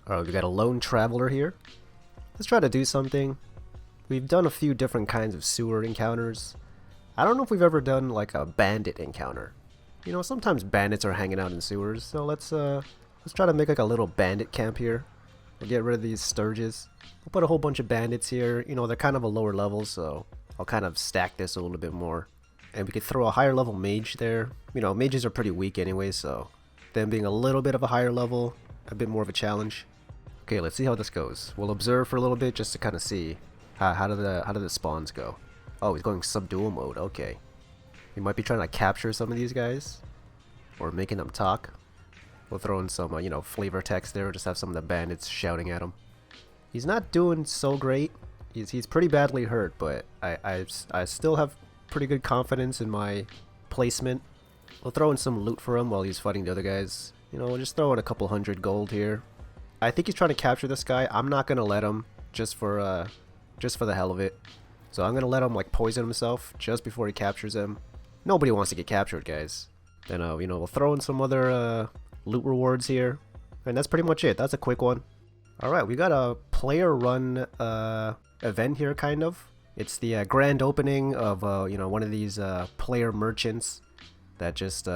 Alright, we got a lone traveler here. Let's try to do something. We've done a few different kinds of sewer encounters. I don't know if we've ever done like a bandit encounter. You know, sometimes bandits are hanging out in sewers, so let's try to make like a little bandit camp here. We'll get rid of these sturges. We'll put a whole bunch of bandits here. You know, they're kind of a lower level, so I'll kind of stack this a little bit more. And we could throw a higher level mage there. You know, mages are pretty weak anyway, so them being a little bit of a higher level, a bit more of a challenge. Okay, let's see how this goes. We'll observe for a little bit just to kind of see how do the spawns go. Oh, he's going subdual mode. Okay, we might be trying to capture some of these guys or making them talk. We'll throw in some you know, flavor text there. Just have some of the bandits shouting at him. He's not doing so great. He's pretty badly hurt, but I still have pretty good confidence in my placement. We'll throw in some loot for him while he's fighting the other guys. You know, we'll just throw in a couple hundred gold here. I think he's trying to capture this guy. I'm not gonna let him just for the hell of it. So I'm gonna let him like poison himself just before he captures him. Nobody wants to get captured, guys. Then you know, we'll throw in some other loot rewards here, and that's pretty much it. That's a quick one. All right, we got a player-run event here, kind of. It's the grand opening of you know, one of these player merchants that just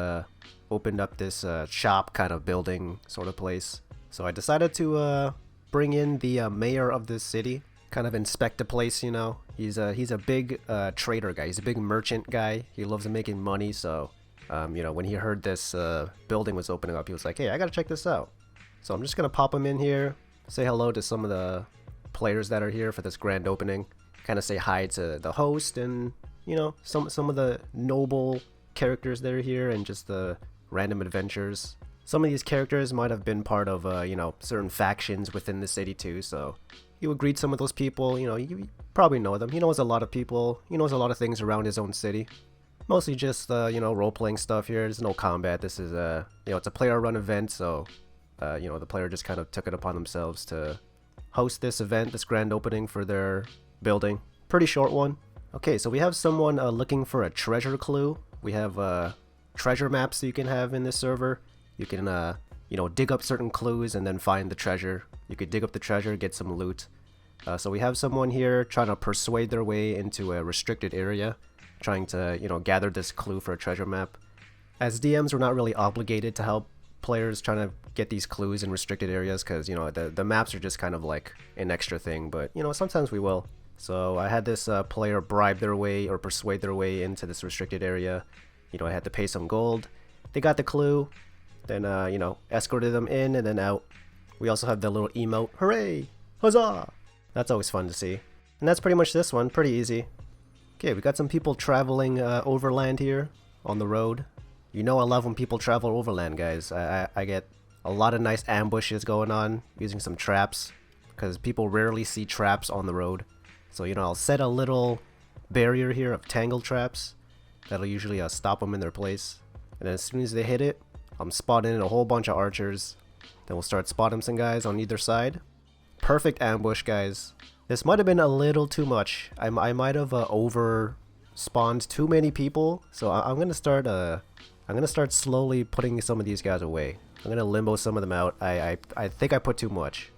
opened up this shop kind of building sort of place. So I decided to bring in the mayor of this city, kind of inspect the place. You know, he's a big trader guy. He's a big merchant guy. He loves making money. So you know, when he heard this building was opening up, he was like, "Hey, I gotta check this out." So I'm just gonna pop him in here, say hello to some of the players that are here for this grand opening, kind of say hi to the host and, you know, some of the noble characters that are here and just the random adventures. Some of these characters might have been part of, you know, certain factions within the city too, so he would greet some of those people. You know, you probably know them. He knows a lot of people. He knows a lot of things around his own city. Mostly just, you know, role-playing stuff here. There's no combat. This is, you know, it's a player-run event, so, you know, the player just kind of took it upon themselves to host this event, this grand opening for their building. Pretty short one. Okay, so we have someone looking for a treasure clue. We have treasure maps that you can have in this server. You can, you know, dig up certain clues and then find the treasure. You could dig up the treasure, get some loot. So we have someone here trying to persuade their way into a restricted area, trying to, you know, gather this clue for a treasure map. As DMs, we're not really obligated to help players trying to get these clues in restricted areas because, you know, the maps are just kind of like an extra thing, but, you know, sometimes we will. So I had this player bribe their way or persuade their way into this restricted area. You know, I had to pay some gold. They got the clue. Then, you know, escorted them in and then out. We also have the little emote. Hooray! Huzzah! That's always fun to see. And that's pretty much this one. Pretty easy. Okay, we got some people traveling overland here on the road. You know I love when people travel overland, guys. I get a lot of nice ambushes going on using some traps because people rarely see traps on the road. So, you know, I'll set a little barrier here of tangle traps. That'll usually stop them in their place. And then as soon as they hit it, I'm spotting in a whole bunch of archers. Then we'll start spotting some guys on either side. Perfect ambush, guys. This might have been a little too much. I might have over spawned too many people. So I'm gonna start slowly putting some of these guys away. I'm gonna limbo some of them out. I think I put too much.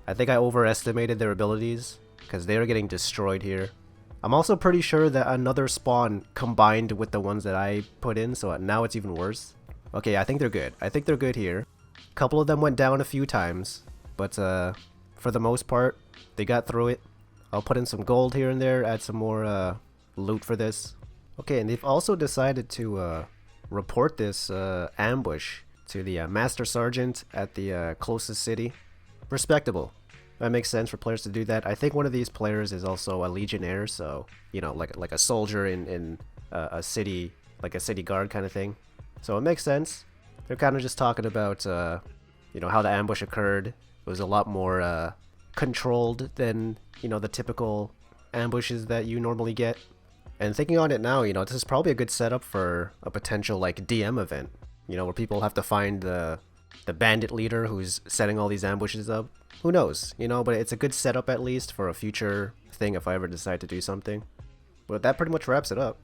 I think I overestimated their abilities because they are getting destroyed here. I'm also pretty sure that another spawn combined with the ones that I put in, so now it's even worse. Okay, I think they're good. I think they're good here. A couple of them went down a few times, but for the most part, they got through it. I'll put in some gold here and there, add some more loot for this. Okay, and they've also decided to report this ambush to the Master Sergeant at the closest city. Respectable. That makes sense for players to do that. I think one of these players is also a legionnaire, so, you know, like a soldier in a city, like a city guard kind of thing. So it makes sense. They're kind of just talking about, you know, how the ambush occurred. It was a lot more controlled than, you know, the typical ambushes that you normally get. And thinking on it now, you know, this is probably a good setup for a potential, like, DM event. You know, where people have to find the bandit leader who's setting all these ambushes up. Who knows, you know, but it's a good setup at least for a future thing if I ever decide to do something. But that pretty much wraps it up.